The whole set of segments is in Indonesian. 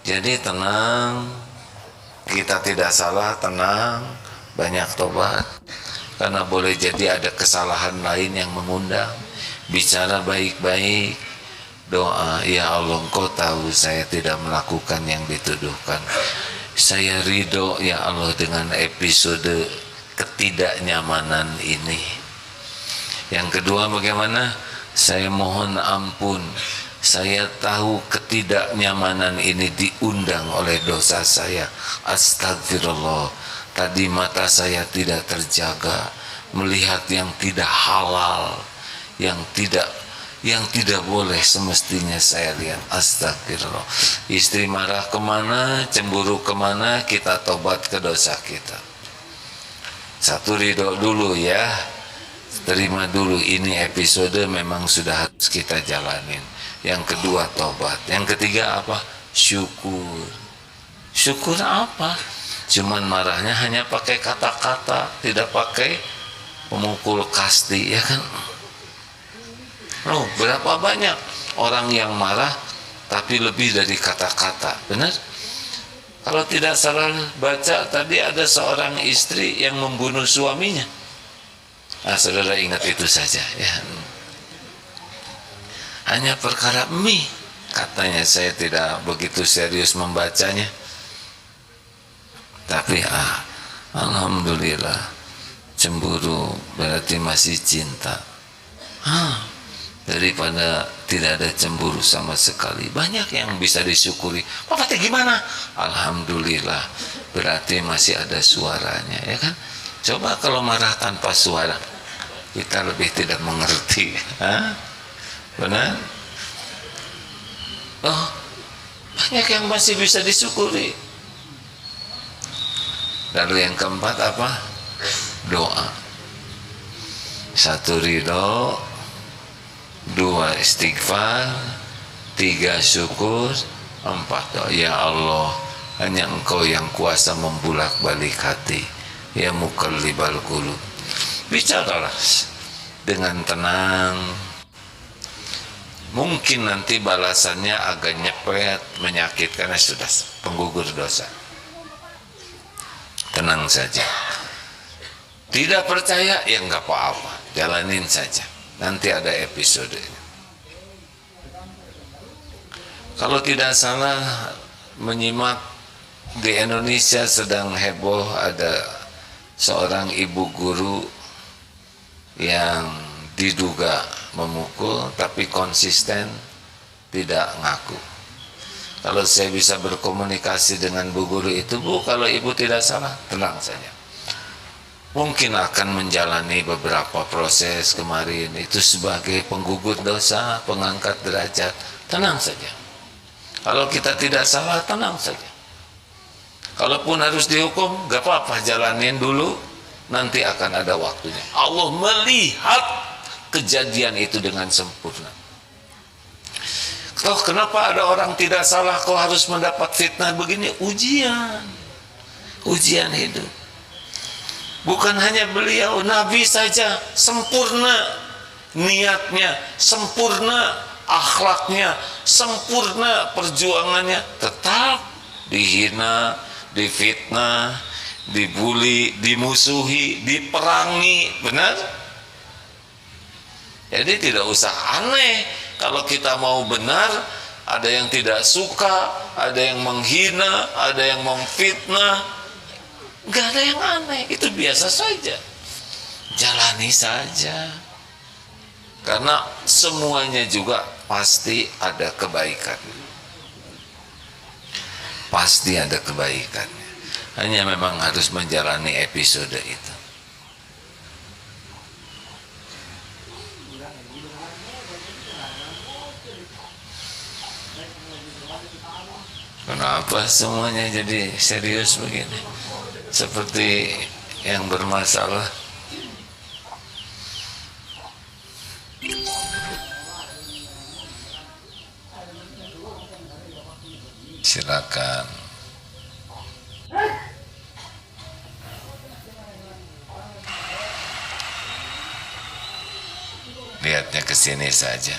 Jadi tenang, kita tidak salah, tenang, banyak tobat. Karena boleh jadi ada kesalahan lain yang mengundang. Bicara baik-baik, doa, ya Allah Engkau tahu saya tidak melakukan yang dituduhkan. Saya ridho ya Allah dengan episode ketidaknyamanan ini. Yang kedua bagaimana? Saya mohon ampun, saya tahu ketidaknyamanan ini diundang oleh dosa saya. Astagfirullah, tadi mata saya tidak terjaga melihat yang tidak halal, yang tidak boleh semestinya saya lihat. Astagfirullah. Istri marah kemana, cemburu kemana, kita tobat ke dosa kita. Satu, ridho dulu ya, terima dulu, ini episode memang sudah harus kita jalanin. Yang kedua tobat, yang ketiga apa? Syukur. Syukur apa? Cuman marahnya hanya pakai kata-kata, tidak pakai pemukul kasti, ya kan? Oh, berapa banyak orang yang marah tapi lebih dari kata-kata, benar? Kalau tidak salah baca tadi ada seorang istri yang membunuh suaminya. Saudara ingat itu saja ya. Hanya perkara mie, katanya, saya tidak begitu serius membacanya. Tapi alhamdulillah, cemburu berarti masih cinta. Daripada tidak ada cemburu sama sekali, banyak yang bisa disyukuri. Pak Fatih gimana? Alhamdulillah, berarti masih ada suaranya, ya kan? Coba kalau marah tanpa suara, kita lebih tidak mengerti. Benar? Oh, banyak yang masih bisa disyukuri. Lalu yang keempat apa? Doa. Satu, ridho. Dua, istighfar. Tiga, syukur. Empat, doa. Ya Allah, hanya Engkau yang kuasa membulak-balik hati. Ya muqallibal qulub. Bicaralah dengan tenang. Mungkin nanti balasannya agak nyepet, menyakitkan, karena sudah penggugur dosa. Tenang saja. Tidak percaya, ya nggak apa-apa, jalanin saja. Nanti ada episodenya. Kalau tidak salah menyimak, di Indonesia sedang heboh, ada seorang ibu guru yang diduga memukul tapi konsisten tidak ngaku. Kalau saya bisa berkomunikasi dengan bu guru itu, Bu, kalau ibu tidak salah, tenang saja. Mungkin akan menjalani beberapa proses kemarin, itu sebagai penggugur dosa, pengangkat derajat. Tenang saja. Kalau kita tidak salah, tenang saja. Kalaupun harus dihukum, gak apa-apa, jalanin dulu, nanti akan ada waktunya. Allah melihat kejadian itu dengan sempurna. Toh kenapa ada orang tidak salah kok harus mendapat fitnah begini? Ujian hidup. Bukan hanya beliau, Nabi saja sempurna niatnya, sempurna akhlaknya, sempurna perjuangannya, tetap dihina, difitnah, dibuli, dimusuhi, diperangi. Benar? Jadi tidak usah aneh kalau kita mau benar. Ada yang tidak suka, ada yang menghina, ada yang memfitnah. Gak ada yang aneh, itu biasa saja. Jalani saja. Karena semuanya juga pasti ada kebaikan. Pasti ada kebaikan. Hanya memang harus menjalani episode itu. Kenapa semuanya jadi serius begini? Seperti yang bermasalah. Silakan. Lihatnya ke sini saja.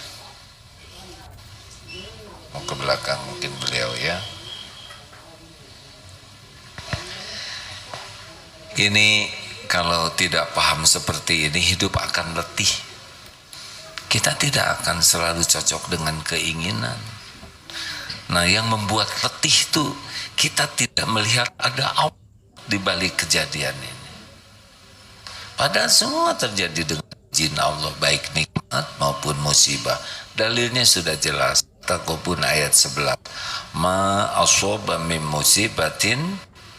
Mau ke belakang mungkin beliau ya. Ini kalau tidak paham seperti ini, hidup akan letih. Kita tidak akan selalu cocok dengan keinginan. Nah, yang membuat letih itu kita tidak melihat ada Allah di balik kejadian ini. Padahal semua terjadi dengan izin Allah, baik nikmat maupun musibah. Dalilnya sudah jelas. Taqabun ayat 11. Ma asaba min musibatin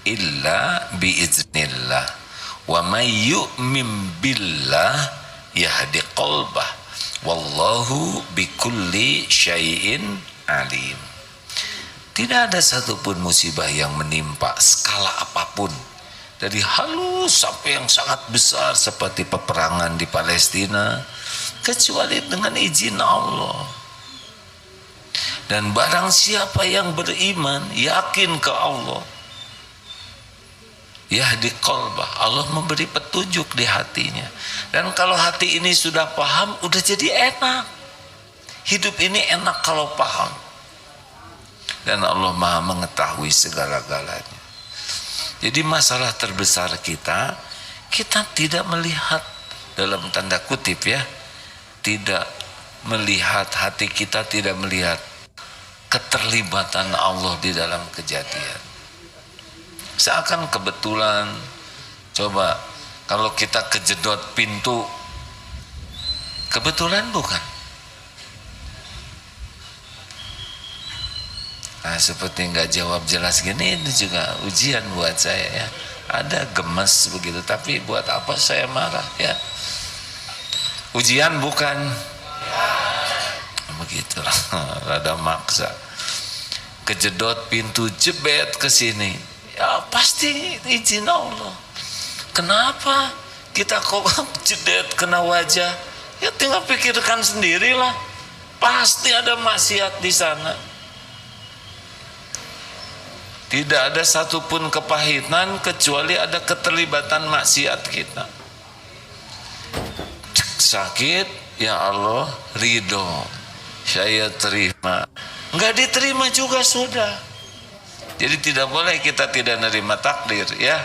illa biiznillah wa may yu'min billah yahdi qalbah wallahu bikulli syai'in alim. Tidak ada satupun musibah yang menimpa skala apapun, dari halus sampai yang sangat besar seperti peperangan di Palestina, kecuali dengan izin Allah. Dan barang siapa yang beriman, yakin ke Allah, yahdi qalbah, Allah memberi petunjuk di hatinya. Dan kalau hati ini sudah paham, udah jadi enak. Hidup ini enak kalau paham. Dan Allah Maha mengetahui segala-galanya. Jadi masalah terbesar kita tidak melihat, dalam tanda kutip ya, tidak melihat, hati kita tidak melihat keterlibatan Allah di dalam kejadian. Seakan kebetulan. Coba kalau kita kejedot pintu, kebetulan bukan? Nah, seperti nggak jawab jelas gini, ini juga ujian buat saya ya. Ada gemes begitu, tapi buat apa saya marah ya? Ujian bukan? Begitulah, rada maksa. Kejedot pintu, jebet ke sini. Ya pasti izin Allah. Kenapa kita kok jedet kena wajah? Ya tinggal pikirkan sendirilah. Pasti ada maksiat di sana. Tidak ada satupun kepahitan kecuali ada keterlibatan maksiat kita. Sakit, ya Allah, ridho, saya terima. Enggak diterima juga sudah. Jadi tidak boleh kita tidak nerima takdir ya.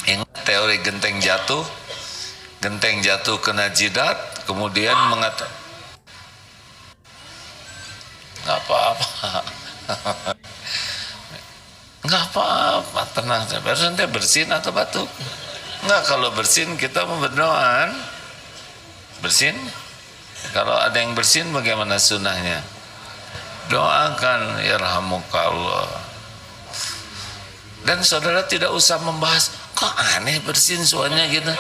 Ingat teori genteng jatuh kena jidat, kemudian mengatakan nggak apa-apa. Nggak apa-apa, tenang saja. Barusan bersin atau batuk? Nggak, kalau bersin kita mau berdoa. Bersin? Kalau ada yang bersin bagaimana sunnahnya? Doakan yarhamukallah. Dan saudara tidak usah membahas, kok aneh bersin suaranya gitu.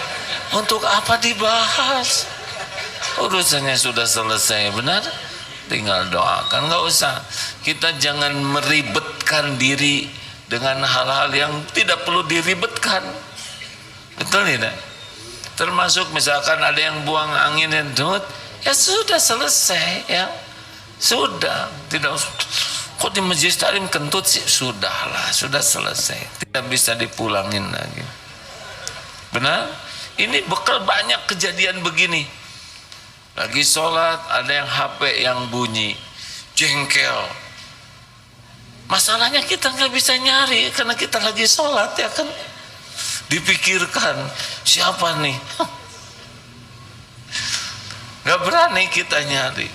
Untuk apa dibahas? Urusannya sudah selesai, benar? Tinggal doakan, nggak usah. Kita jangan meribetkan diri dengan hal-hal yang tidak perlu diribetkan. Betul tidak? Termasuk misalkan ada yang buang angin dan dut, ya sudah selesai ya. Sudah, tidak usah. Kok di majelis taklim kentut sih? Sudahlah, sudah selesai. Tidak bisa dipulangin lagi. Benar? Ini bekal banyak kejadian begini. Lagi sholat, ada yang HP yang bunyi, jengkel. Masalahnya kita nggak bisa nyari karena kita lagi sholat ya kan. Dipikirkan siapa nih? Nggak berani kita nyari.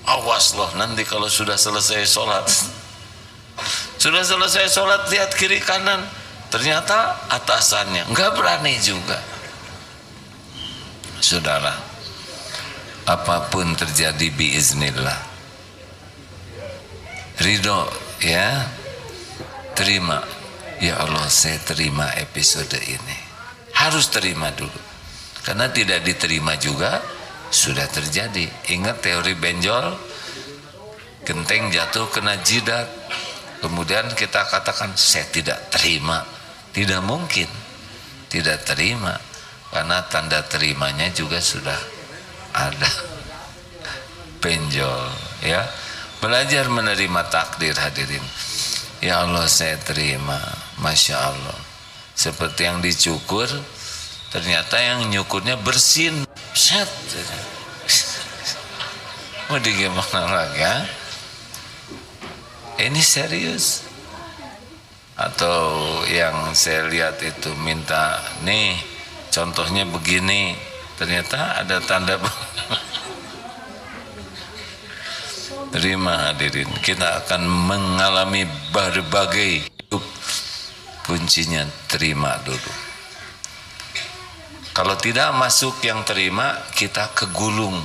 Awas loh nanti kalau sudah selesai sholat. Sudah selesai sholat lihat kiri kanan, ternyata atasannya nggak berani juga. Saudara, apapun terjadi biiznillah, ridho ya, terima. Ya Allah, saya terima episode ini. Harus terima dulu, karena tidak diterima juga sudah terjadi. Ingat teori benjol, genteng jatuh kena jidat, kemudian kita katakan saya tidak terima. Tidak mungkin tidak terima, karena tanda terimanya juga sudah ada. Benjol ya. Belajar menerima takdir hadirin. Ya Allah, saya terima. Masya Allah. Seperti yang dicukur, ternyata yang nyukurnya bersin. Set. Mau gimana lagi ya? Ini serius. Atau yang saya lihat itu minta nih contohnya begini, ternyata ada tanda terima. Hadirin, kita akan mengalami berbagai hidup, kuncinya terima dulu. Kalau tidak masuk yang terima, kita kegulung,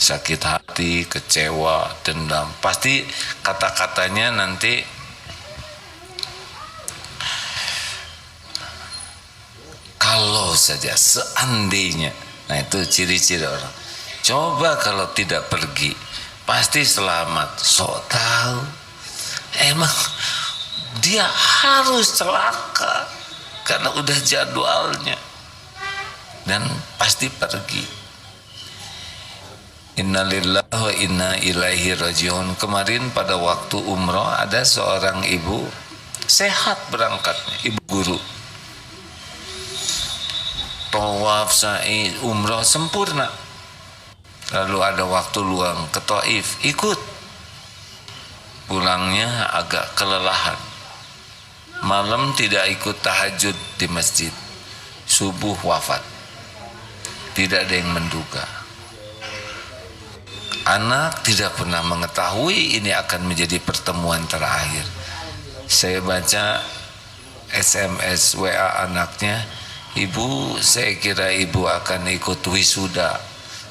sakit hati, kecewa, dendam. Pasti kata-katanya nanti kalau saja, seandainya. Nah itu ciri-ciri orang. Coba kalau tidak pergi, pasti selamat. Sok tahu, emang dia harus celaka karena udah jadwalnya, dan pasti pergi. Innalillahi wa inna ilaihi rajiun. Kemarin pada waktu umroh ada seorang ibu sehat berangkatnya, ibu guru, tawaf, sa'i, umroh sempurna. Lalu ada waktu luang ke Taif, ikut. Pulangnya agak kelelahan, malam tidak ikut tahajud di masjid, subuh wafat. Tidak ada yang menduga. Anak tidak pernah mengetahui ini akan menjadi pertemuan terakhir. Saya baca SMS WA anaknya, ibu, saya kira ibu akan ikut wisuda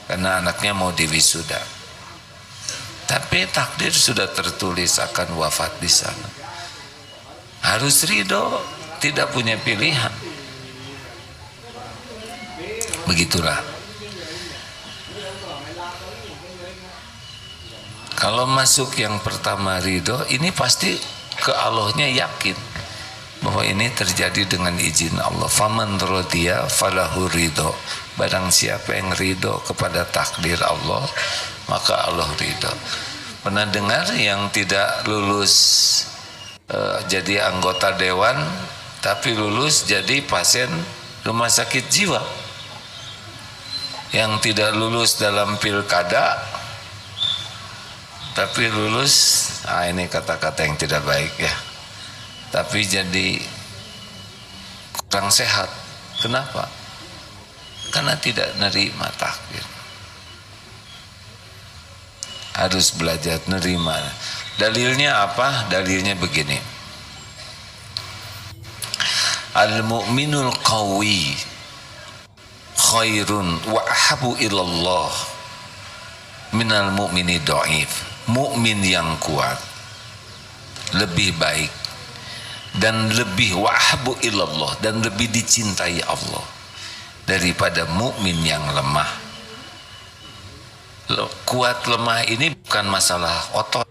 karena anaknya mau diwisuda, tapi takdir sudah tertulis akan wafat di sana. Harus ridho, tidak punya pilihan. Begitulah. Kalau masuk yang pertama ridho, ini pasti ke Allahnya yakin bahwa ini terjadi dengan izin Allah. Faman radiya falahu ridho. Barang siapa yang ridho kepada takdir Allah, maka Allah ridho. Pernah dengar yang tidak lulus jadi anggota dewan, tapi lulus jadi pasien rumah sakit jiwa? Yang tidak lulus dalam pilkada, tapi lulus, ini kata-kata yang tidak baik ya, tapi jadi kurang sehat. Kenapa? Karena tidak nerima takdir. Harus belajar nerima. Dalilnya apa? Dalilnya begini. Al-mu'minul qawi khairun wa ahabu ilallah minal mu'mini dhaif. Mukmin yang kuat lebih baik dan lebih wahbu ilallah, dan lebih dicintai Allah daripada mukmin yang lemah. Kuat lemah ini bukan masalah otot,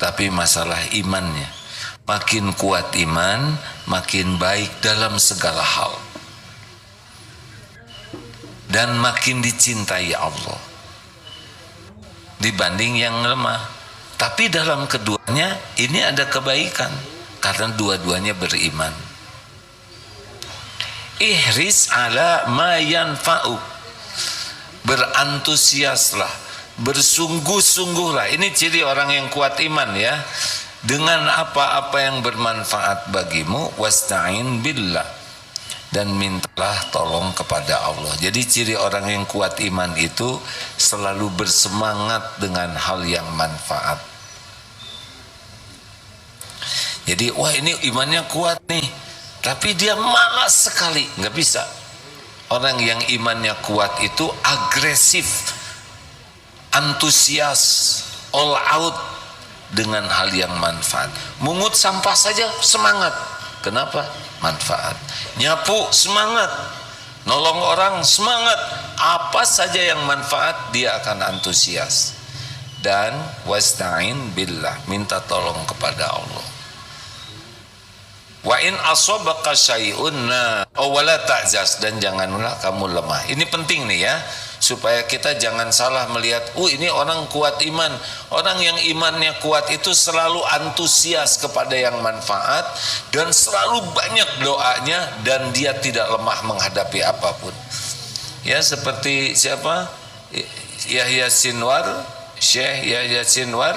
tapi masalah imannya. Makin kuat iman, makin baik dalam segala hal, dan makin dicintai Allah dibanding yang lemah. Tapi dalam keduanya ini ada kebaikan karena dua-duanya beriman. Ihris ala ma yanfa'u, berantusiaslah, bersungguh-sungguhlah. Ini ciri orang yang kuat iman ya. Dengan apa-apa yang bermanfaat bagimu, wasta'in billah, dan mintalah tolong kepada Allah. Jadi ciri orang yang kuat iman itu selalu bersemangat dengan hal yang manfaat. Jadi wah ini imannya kuat nih, tapi dia malas sekali, nggak bisa. Orang yang imannya kuat itu agresif, antusias, all out dengan hal yang manfaat. Mungut sampah saja semangat. Kenapa? Manfaat. Nyapu semangat, nolong orang semangat. Apa saja yang manfaat dia akan antusias. Dan wasta'in billah, minta tolong kepada Allah. Wa in asabaka syai'un wala ta'zaz, dan janganlah kamu lemah. Ini penting nih ya, supaya kita jangan salah melihat, ini orang kuat iman. Orang yang imannya kuat itu selalu antusias kepada yang manfaat, dan selalu banyak doanya, dan dia tidak lemah menghadapi apapun. Ya seperti siapa? Yahya Sinwar, Syekh Yahya Sinwar,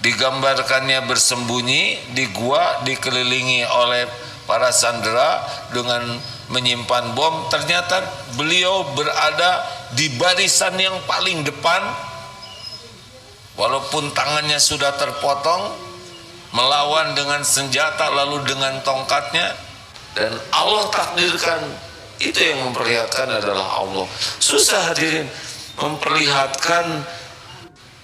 digambarkannya bersembunyi di gua, dikelilingi oleh para sandera dengan menyimpan bom. Ternyata beliau berada di barisan yang paling depan, walaupun tangannya sudah terpotong, melawan dengan senjata lalu dengan tongkatnya. Dan Allah takdirkan, itu yang memperlihatkan adalah Allah. Susah hadirin, memperlihatkan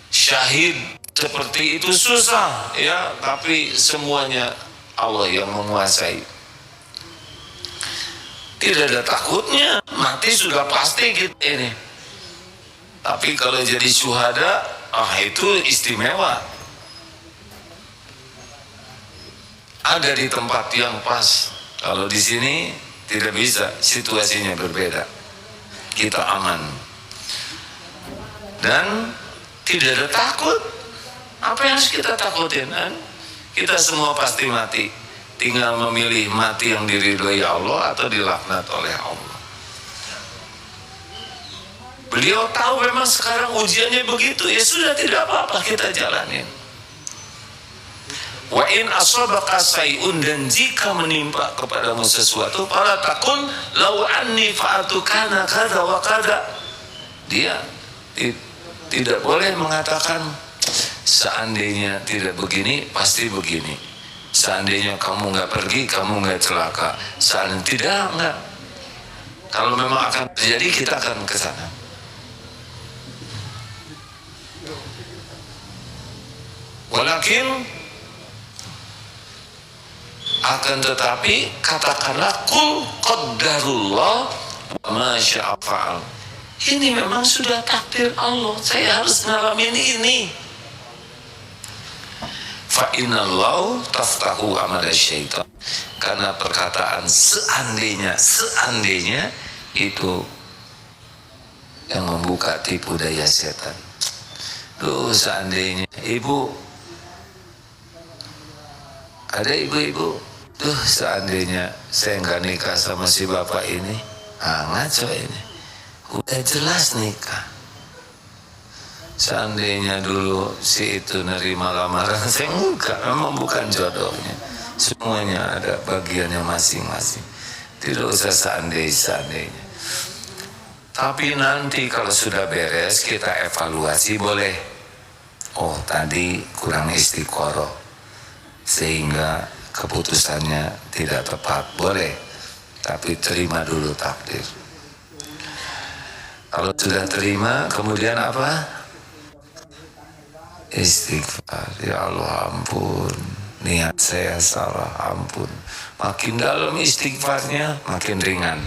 syahid seperti itu susah ya, tapi semuanya Allah yang menguasai. Tidak ada takutnya, mati sudah pasti gitu ini. Tapi kalau jadi syuhada, itu istimewa. Ada di tempat yang pas. Kalau di sini tidak bisa, situasinya berbeda. Kita aman dan tidak ada takut. Apa yang harus kita takutin kan? Kita semua pasti mati, tinggal memilih mati yang diridhoi Allah atau dilaknat oleh Allah. Beliau tahu memang sekarang ujiannya begitu, ya sudah, tidak apa-apa, kita jalanin. Wa in asabaka sayun, dan jika menimpa kepadamu sesuatu, fala takun law anni fa'atu kana kadza wa kadza. Dia tidak boleh mengatakan seandainya tidak begini pasti begini, seandainya kamu nggak pergi kamu nggak celaka, seandainya tidak, enggak. Kalau memang akan terjadi kita akan ke sana. Walakin, akan tetapi katakanlah kul qaddarullah wa ma syaa fa'al. Ini memang sudah takdir Allah, saya harus ngalamin ini. Fa innallahu taftahu amal syaitan. Karena perkataan seandainya itu yang membuka tipu daya setan. Tuh seandainya ibu, ada ibu-ibu, tuh seandainya saya nggak nikah sama si bapak ini, ngaco ini. Udah jelas nikah. Seandainya dulu si itu nerima lamaran saya, enggak, memang bukan jodohnya. Semuanya ada bagiannya masing-masing. Tidak usah seandainya. Tapi nanti kalau sudah beres kita evaluasi, boleh. Oh tadi kurang istiqoroh sehingga keputusannya tidak tepat, boleh. Tapi terima dulu takdir. Kalau sudah terima, kemudian apa? Istighfar. Ya Allah, ampun, niat saya salah, ampun. Makin dalam istighfarnya, makin ringan.